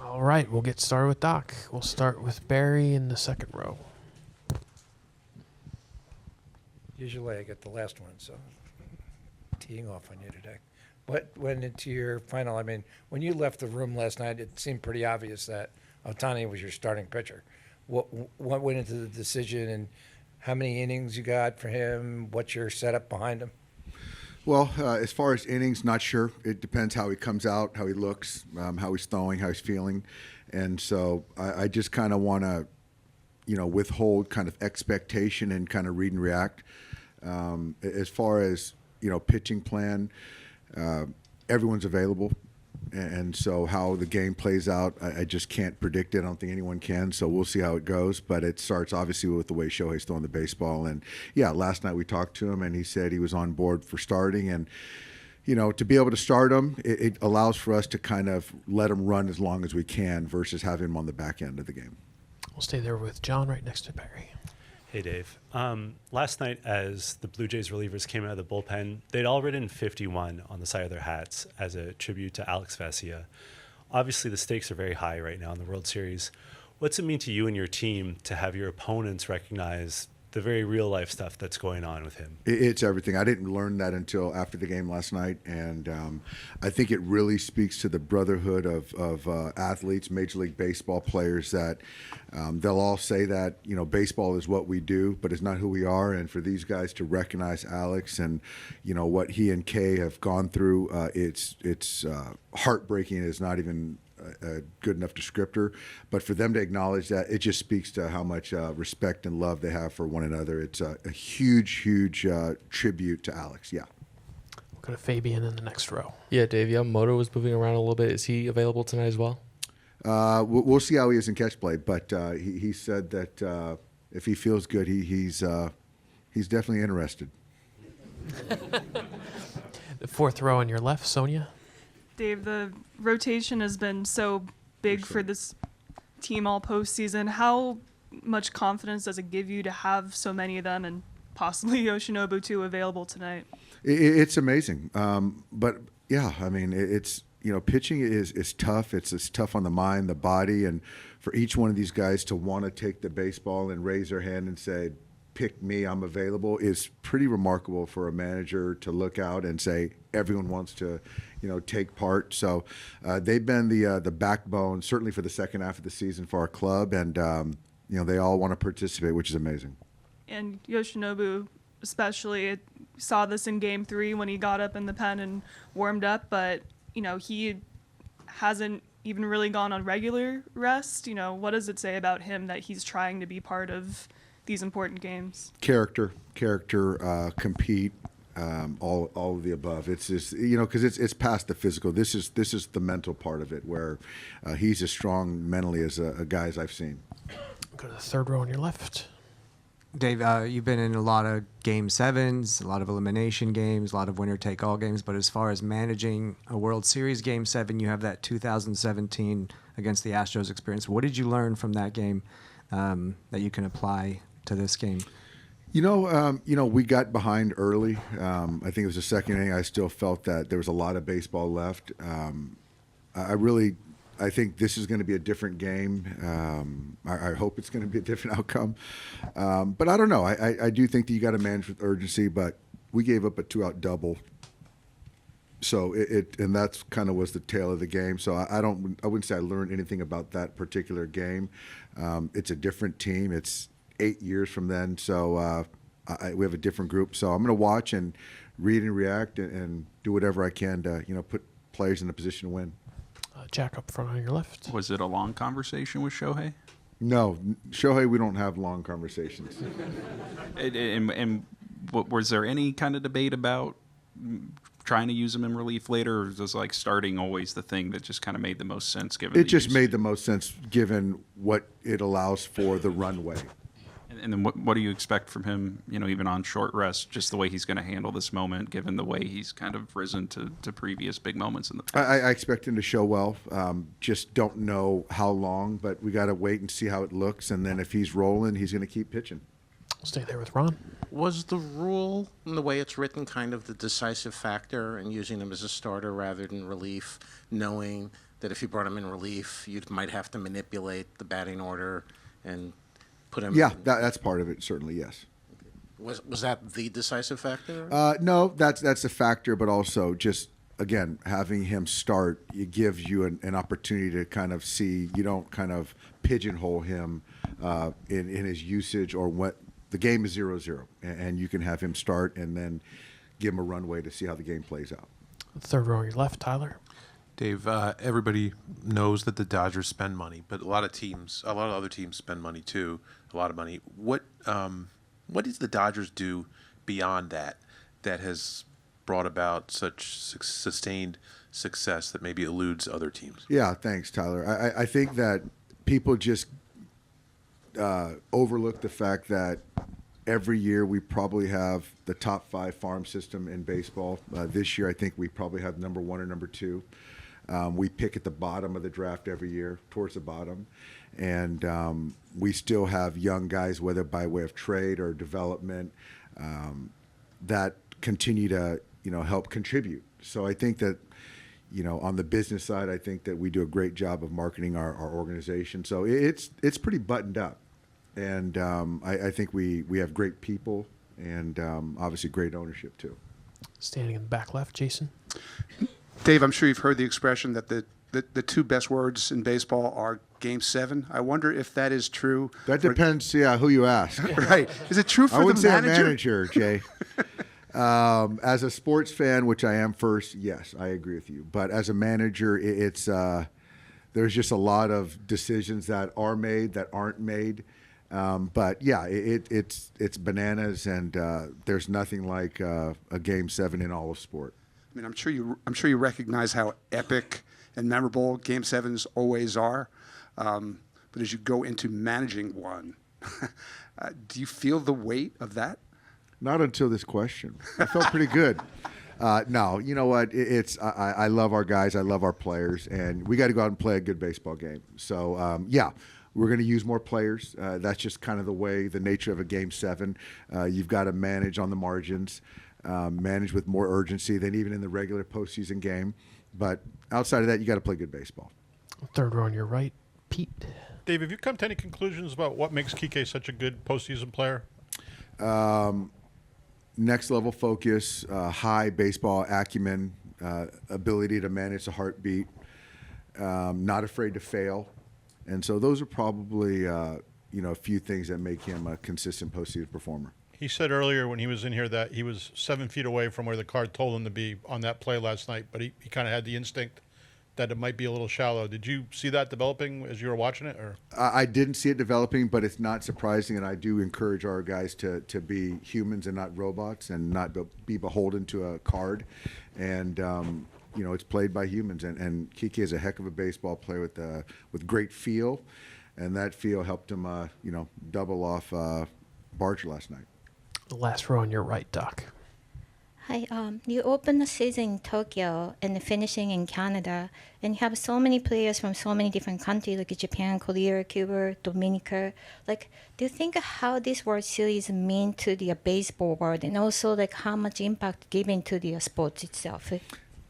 All right, we'll get started with Doc. We'll start with Barry in the second row. Usually I get the last one, so teeing off on you today. What went into your final? I mean, when you left the room last night, it seemed pretty obvious that Ohtani was your starting pitcher. What went into the decision, and how many innings you got for him? What's your setup behind him? Well, as far as innings, not sure. It depends how he comes out, how he looks, how he's throwing, how he's feeling. And so I just kind of want to, withhold kind of expectation and kind of read and react. As far as, pitching plan, everyone's available. And so how the game plays out, I just can't predict it. I don't think anyone can. So we'll see how it goes. But it starts obviously with the way Shohei's throwing the baseball. And yeah, last night we talked to him and he said he was on board for starting. And, to be able to start him, it allows for us to kind of let him run as long as we can versus have him on the back end of the game. We'll stay there with John right next to Barry. Hey, Dave. Last night, as the Blue Jays relievers came out of the bullpen, they'd all written 51 on the side of their hats as a tribute to Alex Vasia. Obviously, the stakes are very high right now in the World Series. What's it mean to you and your team to have your opponents recognize the very real-life stuff that's going on with him? It's everything. I didn't learn that until after the game last night, and I think it really speaks to the brotherhood of athletes, Major League Baseball players, that they'll all say that, baseball is what we do, but it's not who we are. And for these guys to recognize Alex and, what he and Kay have gone through, it's heartbreaking. It's not even a good enough descriptor, but for them to acknowledge that, it just speaks to how much respect and love they have for one another. It's a huge tribute to Alex. Yeah. We'll go to Fabian in the next row. Yeah, Dave, Yamamoto was moving around a little bit. Is he available tonight as well? We'll see how he is in catch play, but he said that if he feels good, he's definitely interested. The fourth row on your left, Sonia. Dave, the rotation has been so big for this team all postseason. How much confidence does it give you to have so many of them and possibly Yoshinobu too available tonight? It's amazing. But yeah, I mean, it's, pitching is tough. It's tough on the mind, the body, and for each one of these guys to want to take the baseball and raise their hand and say, pick me, I'm available, is pretty remarkable for a manager to look out and say everyone wants to, take part. So they've been the backbone, certainly for the second half of the season for our club, and they all want to participate, which is amazing. And Yoshinobu especially saw this in Game 3 when he got up in the pen and warmed up, but he hasn't even really gone on regular rest. What does it say about him that he's trying to be part of these important games? Character, compete, all of the above. It's just because it's past the physical. This is the mental part of it, where he's as strong mentally as a guy as I've seen. Go to the third row on your left. Dave, you've been in a lot of Game 7s, a lot of elimination games, a lot of winner-take-all games, but as far as managing a World Series Game 7, you have that 2017 against the Astros experience. What did you learn from that game that you can apply to this game? We got behind early. I think it was the second inning. I still felt that there was a lot of baseball left. I think this is going to be a different game. I hope it's going to be a different outcome. But I don't know. I do think that you got to manage with urgency, but we gave up a 2-out double. So and that's kind of was the tail of the game. So I wouldn't say I learned anything about that particular game. It's a different team. It's 8 years from then. So we have a different group. So I'm going to watch and read and react and do whatever I can to, put players in a position to win. Jack up front on your left. Was it a long conversation with Shohei? No, Shohei, we don't have long conversations. And was there any kind of debate about trying to use him in relief later, or was like starting always the thing that just kind of made the most sense given? It just made the most sense given what it allows for the runway. And then what do you expect from him, even on short rest, just the way he's going to handle this moment, given the way he's kind of risen to previous big moments in the past? I expect him to show well. Just don't know how long, but we got to wait and see how it looks. And then if he's rolling, he's going to keep pitching. We'll stay there with Ron. Was the rule, in the way it's written, kind of the decisive factor in using him as a starter rather than relief, knowing that if you brought him in relief, you might have to manipulate the batting order and put him. Yeah, that's part of it. Certainly, yes. Was that the decisive factor? No, that's a factor, but also just again having him start, it gives you an opportunity to kind of see. You don't kind of pigeonhole him in his usage or what the game is 0-0, and you can have him start and then give him a runway to see how the game plays out. Third row on your left, Tyler. Dave, everybody knows that the Dodgers spend money, but a lot of other teams spend money too, a lot of money. What does the Dodgers do beyond that has brought about such sustained success that maybe eludes other teams? Yeah, thanks, Tyler. I think that people just overlook the fact that every year we probably have the top 5 farm system in baseball. This year, I think we probably have number 1 or number 2. We pick at the bottom of the draft every year, towards the bottom. And we still have young guys, whether by way of trade or development, that continue to, help contribute. So I think that, on the business side, I think that we do a great job of marketing our organization. So it's pretty buttoned up. And I think we have great people and obviously great ownership too. Standing in the back left, Jason. Dave, I'm sure you've heard the expression that the 2 best words in baseball are Game 7. I wonder if that is true. That depends, who you ask. Right. Is it true for I would the say manager? a manager, Jay. As a sports fan, which I am first, yes, I agree with you. But as a manager, it's there's just a lot of decisions that are made that aren't made. But yeah, it's bananas, and there's nothing like a Game 7 in all of sport. I mean, I'm sure you recognize how epic and memorable Game 7s always are. But as you go into managing one, do you feel the weight of that? Not until this question. I felt pretty good. No, you know what? I love our guys. I love our players, and we got to go out and play a good baseball game. So yeah. We're going to use more players. That's just kind of the nature of a Game 7. You've got to manage on the margins, manage with more urgency than even in the regular postseason game. But outside of that, you got to play good baseball. Third row on your right, Pete. Dave, have you come to any conclusions about what makes Kike such a good postseason player? Next level focus, high baseball acumen, ability to manage the heartbeat, not afraid to fail. And so those are probably, a few things that make him a consistent postseason performer. He said earlier when he was in here that he was 7 feet away from where the card told him to be on that play last night, but he kind of had the instinct that it might be a little shallow. Did you see that developing as you were watching it? Or I didn't see it developing, but it's not surprising, and I do encourage our guys to be humans and not robots and not be beholden to a card. And it's played by humans, and Kike is a heck of a baseball player with great feel, and that feel helped him, double off Barge last night. The last row on your right, Doc. Hi, you opened the season in Tokyo and finishing in Canada, and you have so many players from so many different countries like Japan, Korea, Cuba, Dominica. Like, do you think how this World Series mean to the baseball world, and also like how much impact given to the sports itself?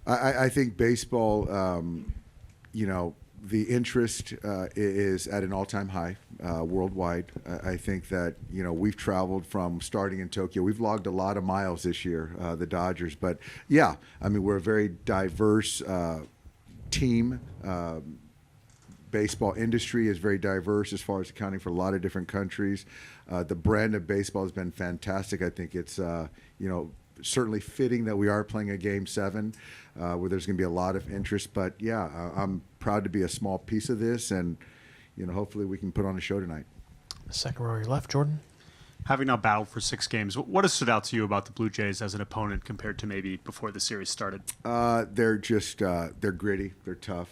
I think baseball, the interest is at an all-time high worldwide. I think that, we've traveled from starting in Tokyo. We've logged a lot of miles this year, the Dodgers. But, yeah, I mean, we're a very diverse team. Baseball industry is very diverse as far as accounting for a lot of different countries. The brand of baseball has been fantastic. I think it's, certainly fitting that we are playing a Game 7 where there's going to be a lot of interest. But, yeah, I'm proud to be a small piece of this, and, hopefully we can put on a show tonight. Second row on your left, Jordan. Having now battled for 6 games, what has stood out to you about the Blue Jays as an opponent compared to maybe before the series started? They're just they're gritty. They're tough.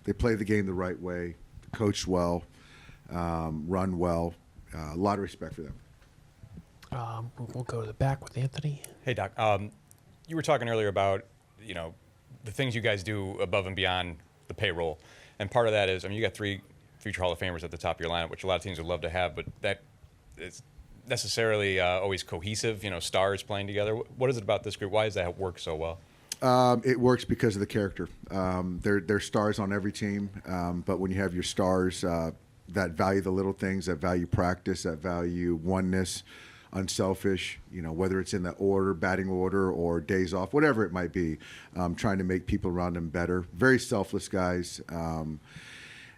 They play the game the right way, coach well, run well. A lot of respect for them. We'll go to the back with Anthony. Hey, Doc. You were talking earlier about, the things you guys do above and beyond the payroll. And part of that is, you got 3 future Hall of Famers at the top of your lineup, which a lot of teams would love to have, but that is necessarily always cohesive, stars playing together. What is it about this group? Why does that work so well? It works because of the character. They're stars on every team, but when you have your stars that value the little things, that value practice, that value oneness, unselfish, whether it's in the order, batting order, or days off, whatever it might be, trying to make people around them better. Very selfless guys,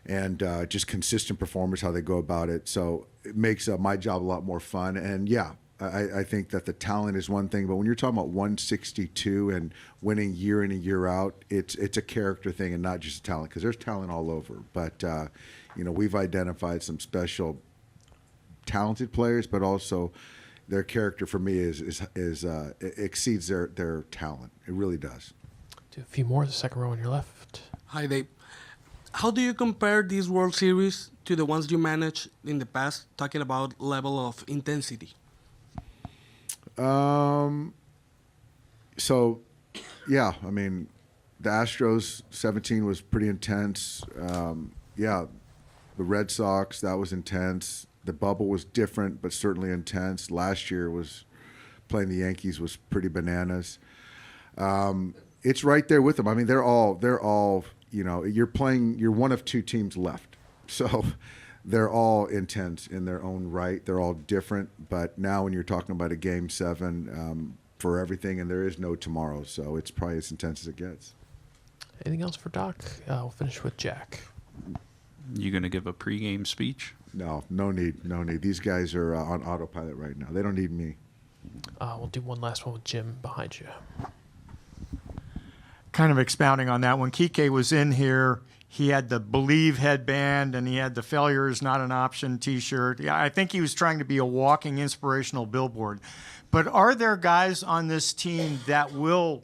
and just consistent performers, how they go about it. So it makes my job a lot more fun. And yeah, I think that the talent is one thing, but when you're talking about 162 and winning year in and year out, it's a character thing and not just talent, because there's talent all over. But we've identified some special talented players, but also their character for me exceeds their talent. It really does. Do a few more. The second row on your left. Hi, Dave. How do you compare this World Series to the ones you managed in the past, talking about level of intensity? So, yeah, I mean, the Astros 17 was pretty intense. Yeah, the Red Sox, that was intense. The bubble was different, but certainly intense. Last year was playing the Yankees was pretty bananas. It's right there with them. I mean, they're all, you're one of two teams left. So they're all intense in their own right. They're all different. But now when you're talking about a Game 7 for everything, and there is no tomorrow, so it's probably as intense as it gets. Anything else for Doc? We'll finish with Jack. You going to give a pregame speech? No need. These guys are on autopilot right now. They don't need me. We'll do one last one with Jim behind you. Kind of expounding on that, when Kike was in here, he had the Believe headband and he had the Failure is Not an Option T-shirt. Yeah, I think he was trying to be a walking inspirational billboard. But are there guys on this team that will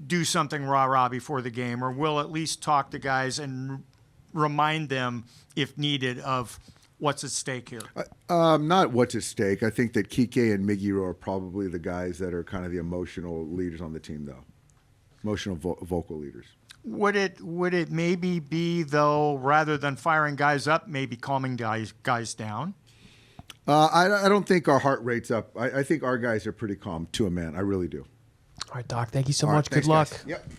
do something rah-rah before the game, or will at least talk to guys and remind them, if needed, of what's at stake here? Not what's at stake. I think that Kike and Migiro are probably the guys that are kind of the emotional leaders on the team, though. Emotional vocal leaders. Would it maybe be, though, rather than firing guys up, maybe calming guys down? I don't think our heart rate's up. I think our guys are pretty calm to a man. I really do. All right, Doc, thank you so All right, much. thanks, Good luck. guys. Yep.